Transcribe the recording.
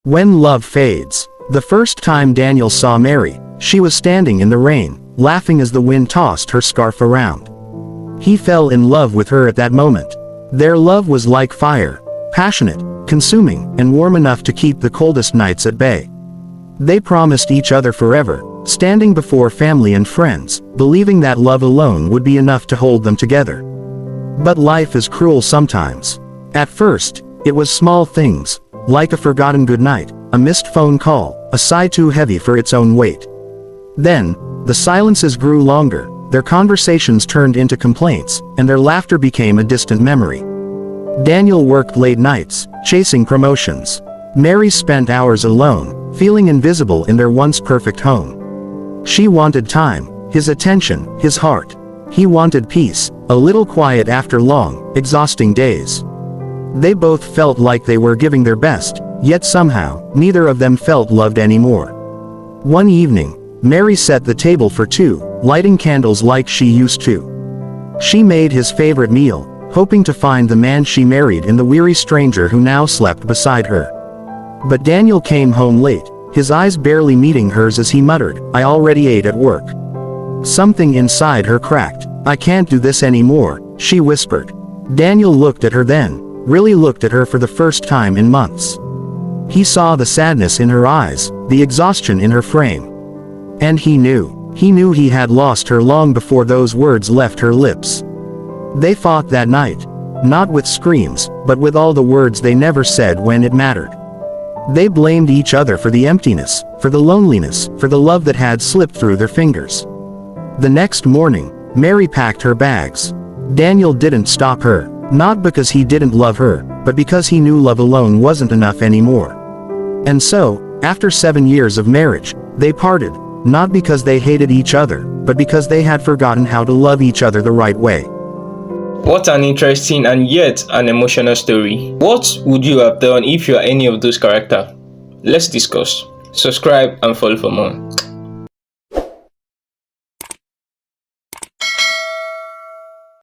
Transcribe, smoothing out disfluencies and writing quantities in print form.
When love fades. The first time Daniel saw Mary, she was standing in the rain, laughing as the wind tossed her scarf around. He fell in love with her at that moment. Their love was like fire, passionate, consuming, and warm enough to keep the coldest nights at bay. They promised each other forever, standing before family and friends, believing that love alone would be enough to hold them together. But life is cruel sometimes. At first, it was small things, like a forgotten goodnight, a missed phone call, a sigh too heavy for its own weight. Then, the silences grew longer, their conversations turned into complaints, and their laughter became a distant memory. Daniel worked late nights, chasing promotions. Mary spent hours alone, feeling invisible in their once perfect home. She wanted time, his attention, his heart. He wanted peace, a little quiet after long, exhausting days. They both felt like they were giving their best, yet somehow, neither of them felt loved anymore. One evening, Mary set the table for two, lighting candles like she used to. She made his favorite meal, hoping to find the man she married in the weary stranger who now slept beside her. But Daniel came home late, his eyes barely meeting hers as he muttered, "I already ate at work." Something inside her cracked. "I can't do this anymore," she whispered. Daniel looked at her then, really looked at her for the first time in months. He saw the sadness in her eyes, the exhaustion in her frame. And he knew he had lost her long before those words left her lips. They fought that night, not with screams, but with all the words they never said when it mattered. They blamed each other for the emptiness, for the loneliness, for the love that had slipped through their fingers. The next morning, Mary packed her bags. Daniel didn't stop her, not because he didn't love her, but because he knew love alone wasn't enough anymore. And so, after 7 years of marriage, they parted, not because they hated each other, but because they had forgotten how to love each other the right way. What an interesting and yet an emotional story. What would you have done if you are any of those characters? Let's discuss. Subscribe and follow for more.